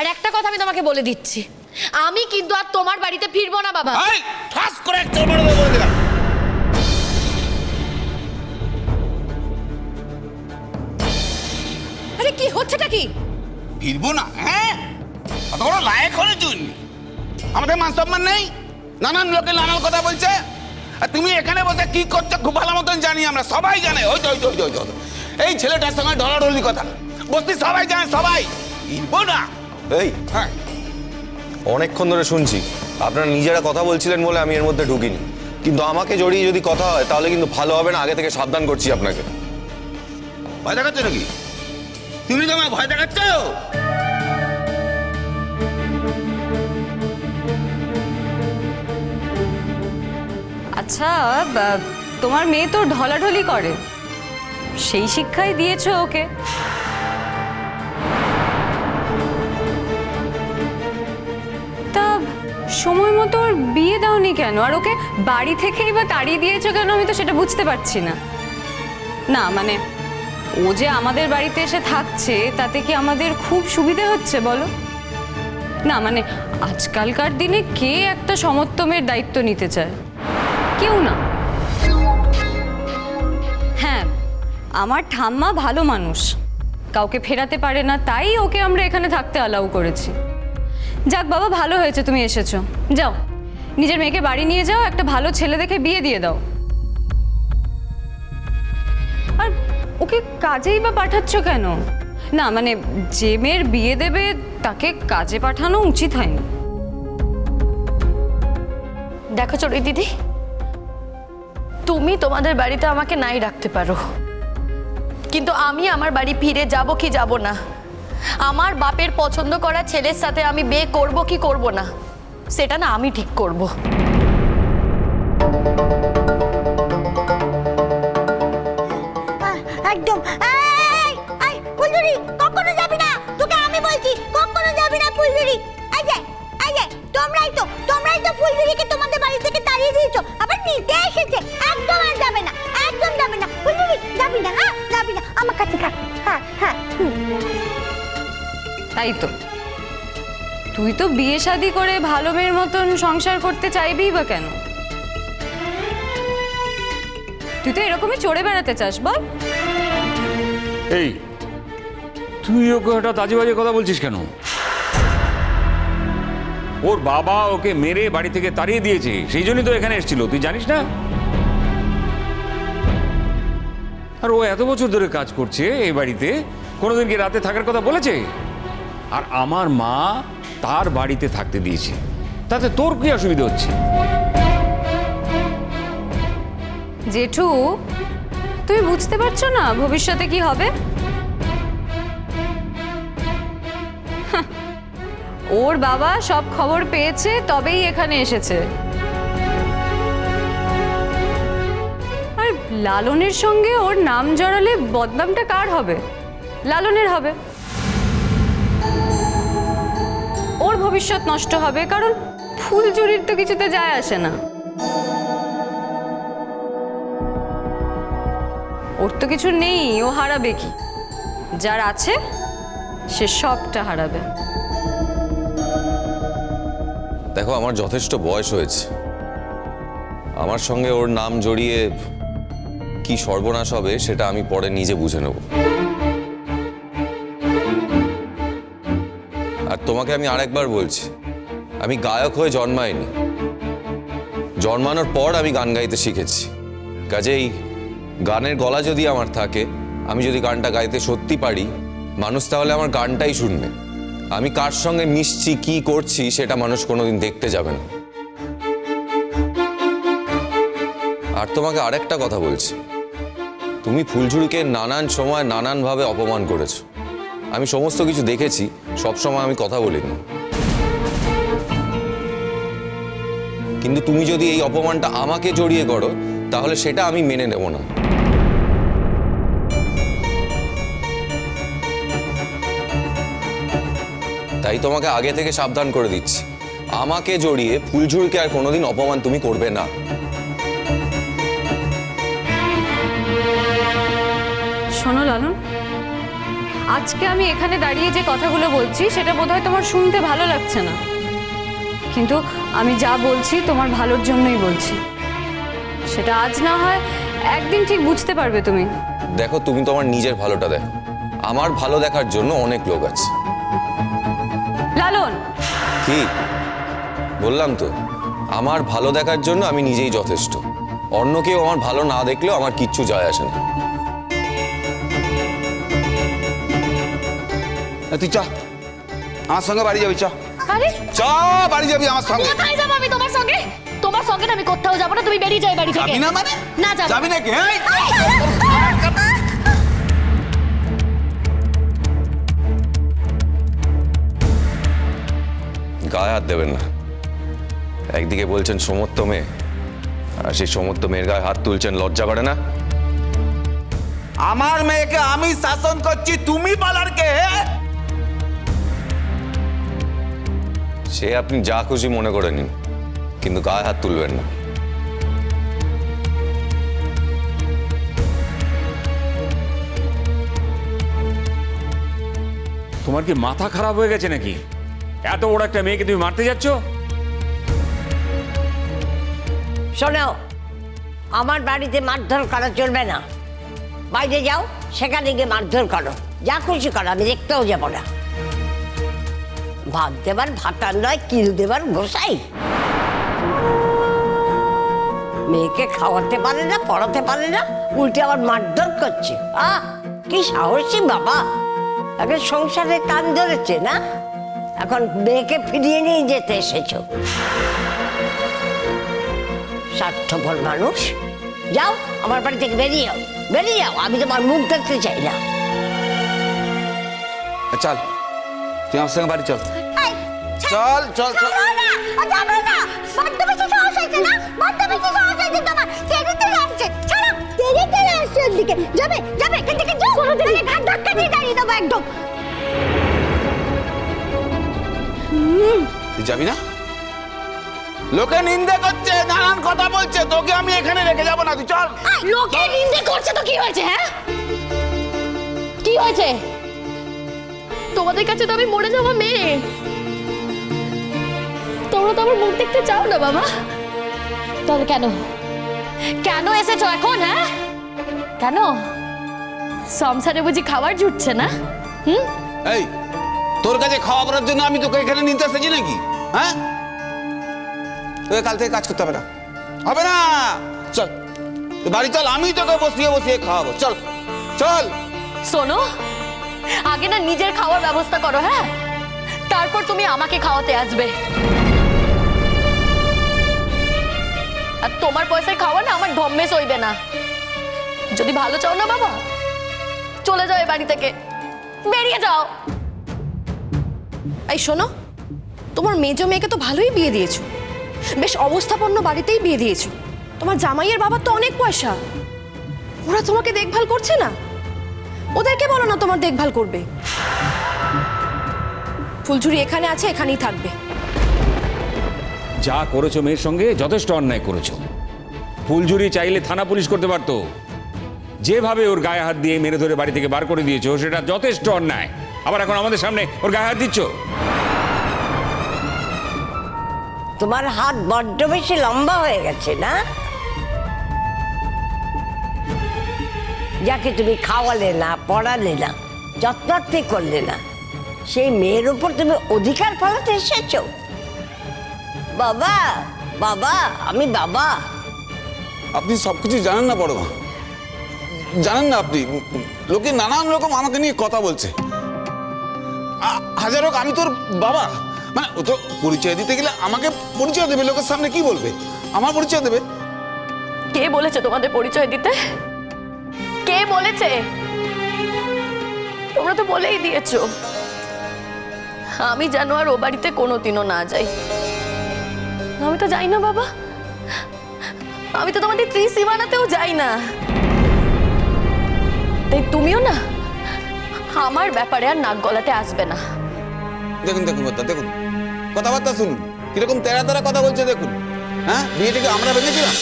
আর একটা কথা আমি তোমাকে বলে দিচ্ছি, আমি কিন্তু আর তোমার বাড়িতে ফিরবো না বাবা। এই ঠাস করে এক চড় মারো বলে দিলাম। আরে কি হচ্ছেটা কি? ফিরবো না? হ্যাঁ, অত বড় লায়ক হলে তুই? আমাদের মান সম্মান নেই? নানান লোকে নানান কথা বলছে, আর তুমি এখানে বসে কি করছো খুব ভালো মতন জানি আমরা, সবাই জানে। ওই তো ওই তো ওই তো, ওই তো এই ছেলেটার সঙ্গে ঢলাঢলি কথা বসতি সবাই জানে, সবাই। ফিরবো না? এই হ্যাঁ, অনেকক্ষণ ধরে শুনছি আপনারা নিজেরা কথা বলছিলেন বলে আমি এর মধ্যে ঢুকিনি, কিন্তু আমাকে জড়িয়ে যদি কথা হয় তাহলে কিন্তু ভালো হবে না। আগে থেকে সাবধান করছি আপনাকে। ভয় দেখাচ্ছ নাকি? তুমি তো আমায় ভয় দেখাচ্ছ। আচ্ছা, তোমার মেয়ে তো ঢলাঢলি করে, সেই শিক্ষাই দিয়েছো ওকে? তা সময় মতো ওর বিয়ে দাওনি কেন? আর ওকে বাড়ি থেকেই বা তাড়িয়ে দিয়েছো কেন? আমি তো সেটা বুঝতে পারছি না। না মানে ও যে আমাদের বাড়িতে এসে থাকছে তাতে কি আমাদের খুব সুবিধে হচ্ছে বলো? না মানে আজকালকার দিনে কে একটা সমত্বমের দায়িত্ব নিতে চায়? কেউ না। হ্যাঁ, আমার ঠাম্মা ভালো মানুষ, কাউকে ফেরাতে পারে না, তাই ওকে আমরা এখানে থাকতে অ্যালাউ করেছি। যাক বাবা, ভালো হয়েছে তুমি এসেছো। যাও নিজের মেয়েকে বাড়ি নিয়ে যাও, একটা ভালো ছেলে দেখে বিয়ে দিয়ে দাও। আর ওকে কাজেই বা পাঠাচ্ছ কেন? না মানে যে মেয়ের বিয়ে দেবে তাকে কাজে পাঠানো উচিত হয়নি। দেখো চড়ুই দিদি, তুমি তোমাদের বাড়িতে আমাকে নাই রাখতে পারো, কিন্তু আমি আমার বাড়ি ফিরে যাব কি যাব না, আমার বাপের পছন্দ করা ছেলের সাথে আমি বিয়ে করব কি করব না, সেটা না আমি ঠিক করব। একদম। এই ফুলঝুরি, কখনো যাবি না, তোকে আমি বলছি কখনো যাবি না ফুলঝুরি। এই যে তোমরাই তো ফুলঝুরিকে তোমাদের বাড়ি থেকে তাড়িয়ে দিয়েছো, আবার নিতে এসেছে। একদম আর যাবে না, একদম যাবে না ফুলঝুরি, যাবি না, হ্যাঁ যাবি না, আমার কাছে থাক। হ্যাঁ হ্যাঁ। তাই তো, তুই তো বিয়ে শাদি করে ভালো মেয়ের মতন সংসার করতে চাইবেই বা কেন? তুই তো এরকমই চড়ে বেড়াতে চাস বল? এই তুই ওকে হঠাৎ আজে বাজে কথা বলছিস কেন? ওর বাবা ওকে মেরে বাড়ি থেকে তাড়িয়ে দিয়েছে, সেই জন্যই তো এখানে এসেছিল, তুই জানিস না? আর ও এত বছর ধরে কাজ করছে এই বাড়িতে, কোনোদিন কি রাতে থাকার কথা বলেছে? আর আমার মা তার বাড়িতে থাকতে দিয়েছে, তাতে তোর কি অসুবিধা হচ্ছে? জেঠু, তুমি বুঝতে পারছো না ভবিষ্যতে কি হবে? হাহ, ওর বাবা সব খবর পেয়েছে তবেই এখানে এসেছে। আর লালনের সঙ্গে ওর নাম জড়ালে বদনামটা কার হবে? লালনের হবে। ওর ভবিষ্যৎ নষ্ট হবে, কারণ ফুলঝুরির তো কিছুতে যায় আসে না। ওর তো কিছু নেই, ও হারাবে কি? যার আছে সে সবটা হারাবে। দেখো, আমার যথেষ্ট বয়স হয়েছে, আমার সঙ্গে ওর নাম জড়িয়ে কি সর্বনাশ হবে সেটা আমি পরে নিজে বুঝে নেব। আর তোমাকে আমি আরেকবার বলছি, আমি গায়ক হয়ে জন্মাইনি, জন্মানোর পর আমি গান গাইতে শিখেছি। কাজেই গানের গলা যদি আমার থাকে, আমি যদি গানটা গাইতে সত্যি পারি, মানুষ তাহলে আমার গানটাই শুনবে। আমি কার সঙ্গে মিশছি, কি করছি, সেটা মানুষ কোনোদিন দেখতে যাবে না। আর তোমাকে আরেকটা কথা বলছি, তুমি ফুলঝুরিকে নানান সময় নানানভাবে অপমান করেছো, আমি সমস্ত কিছু দেখেছি, সবসময় আমি কথা বলিনি। কিন্তু তুমি যদি এই অপমানটা আমাকে জড়িয়ে করো, তাহলে সেটা আমি মেনে নেব না। তাই তোমাকে আগে থেকে সাবধান করে দিচ্ছি, আমাকে জড়িয়ে ফুলঝুরিকে আর কোনোদিন অপমান তুমি করবে না। শোনো লালন, আজকে আমি এখানে দাঁড়িয়ে যে কথাগুলো বলছি সেটা বোধহয় তোমার শুনতে ভালো লাগছে না, কিন্তু আমি যা বলছি তোমার ভালোর জন্যই বলছি। সেটা আজ না হয় একদিন ঠিক বুঝতে পারবে তুমি। দেখো, তুমি তোমার নিজের ভালোটা দেখো, আমার ভালো দেখার জন্য অনেক লোক আছে। লালন, কি বললাম তো, আমার ভালো দেখার জন্য আমি নিজেই যথেষ্ট। অন্য কেউ আমার ভালো না দেখলেও আমার কিচ্ছু যায় আসে না। তুই চ, আমার সঙ্গে বাড়ি যাবি, চ আরে চ, বাড়ি যাবি আমার সঙ্গে। কোথায় যাবো আমি তোমার সঙ্গে? তোমার সঙ্গে না আমি কোথাও যাবো না, তুমি বেরিয়ে যাও বাড়ি থেকে। যাবি না মানে? না যাবো। যাবি নাকি? এই! গায়ে হাত দেবেন না। একদিকে বলছেন সমর্থ মেয়ে, আর সেই সমর্থ মেয়ের গায়ে হাত তুলছেন, লজ্জা করে না? আমার মেয়েকে আমি শাসন করছি, তুমি বলার কে? সে আপনি যা খুশি মনে করে নিন, কিন্তু গায়ে হাত তুলবেন না। তোমার কি মাথা খারাপ হয়ে গেছে নাকি? এত বড় একটা মেয়েকে তুমি মারতে যাচ্ছ? শোনো, আমার বাড়িতে মারধর করা চলবে না। বাইরে যাও, সেখানে গিয়ে মারধর করো, যা খুশি করো, আমি দেখতেও যাবো না। ভাত দেবার ভাতার নয়, কিল দেবার গোসাই। মেয়েকে খাওয়াতে পারে না, পড়াতে পারে না, উল্টে আবার মারধর করছে। কি সাহসী বাবা! এখন সংসারে কান ধরেছে না, এখন মেয়েকে ফিরিয়ে নিয়ে যেতে এসেছো। স্বার্থপর মানুষ। যাও, আমার বাড়ি থেকে বেরিয়ে যাও, বেরিয়ে যাও, আমি তোমার মুখ দেখতে চাই না। চল, তুই আমার সঙ্গে বাড়ি চল। এই, চল চল চল। ছাড়ো না, ও যাবে না। বড্ড বেশি সাহস হয়েছে না? বড্ড বেশি সাহস হয়েছে তোমার। তেড়ে তেড়ে আসছে। ছাড়ো, তেড়ে তেড়ে আসছে ওদিকে। যাবে, যাবে, এখান থেকে যাও। তাহলে ঘাট ধাক্কা দিয়ে দাঁড়িয়ে দেবো একদম। তুই যাবি না? লোকে নিন্দে করছে, নানান কথা বলছে, তোকে আমি এখানে রেখে যাবো না, তুই চল। লোকে নিন্দে করছে তো কি হয়েছে? হ্যাঁ, কি হয়েছে? তোমাদের কাছে তো আমি মরে যাবো মেয়ে। তোমরা তো আমার মুখ দেখতে চাও না বাবা। তাহলে কেন কেন এসেছো এখন? হ্যাঁ, কেন? সংসারে বুঝি খাবার জুটছে না? হুম, এই, তোর কাছে খাওয়া করার জন্য আমি তোকে এখানে নিতে এসেছি নাকি? হ্যাঁ, তোকে কাল থেকে কাজ করতে হবে না, হবে না। চল, তুই বাড়ি চল, আমি তোকে বসিয়ে বসিয়ে খাওয়াবো। চল চল। শোনো, আগে না নিজের খাওয়ার ব্যবস্থা করো, হ্যাঁ, তারপর তুমি আমাকে খাওয়াতে আসবে। আর তোমার পয়সায় খাওয়া না আমার ঢম্মে সইবে না। যদি ভালো চাও না বাবা, চলে যাও এই বাড়ি থেকে, বেরিয়ে যাও। এই শোনো, তোমার মেজো মেয়েকে তো ভালোই বিয়ে দিয়েছো, বেশ অবস্থাপন্ন বাড়িতেই বিয়ে দিয়েছো। তোমার জামাইয়ের বাবার তো অনেক পয়সা, ওরা তোমাকে দেখভাল করছে না? ওদেরকে বলো না তোমার দেখভাল করবে। ফুলঝুরি এখানে আছে, এখানেই থাকবে। যা করেছো মেয়ের সঙ্গে যথেষ্ট অন্যায় করেছো। ফুলঝুরি চাইলে থানা পুলিশ করতে পারতো। যেভাবে ওর গায়ে হাত দিয়ে মেরে ধরে বাড়ি থেকে বার করে দিয়েছো সেটা যথেষ্ট অন্যায়। আবার এখন আমাদের সামনে ওর গায়ে হাত দিচ্ছ। তোমার হাত বড্ড বেশি লম্বা হয়ে গেছে না? যাকে তুমি খাওয়ালে না, পড়ালে না, যত্নার্থী করলে না, সেই মেয়ের উপর তুমি অধিকার ফলাতে এসেছো? বাবা, বাবা, আমি বাবা। আপনি সবকিছু জানেন না বড় মা, জানেন না আপনি? লোকে নানান রকম আমাকে নিয়ে কথা বলছে। হাজার হোক আমি তোর বাবা, মানে ও তো পরিচয় দিতে গেলে আমাকে পরিচয় দেবে, লোকের সামনে কি বলবে? আমার পরিচয় দেবে। কে বলেছে তোমাদের পরিচয় দিতে? কে বলেছে? তোমরা তো বলেই দিয়েছো। আমি যেন আর ও বাড়িতে কোনোদিনও না যাই। আমি তো যাই না বাবা, আমি তো তোমাদের ত্রিসীমানাতেও যাই না। তাই তুমিও না আমার ব্যাপারে আর নাক গলাতে আসবে না। দেখুন দেখুন দেখুন, কথাবার্তা শুনুন, কিরকম তেরা তেরা কথা বলছে দেখুন। হ্যাঁ, বিয়েটাকে আমরা ভেঙেছিলাম।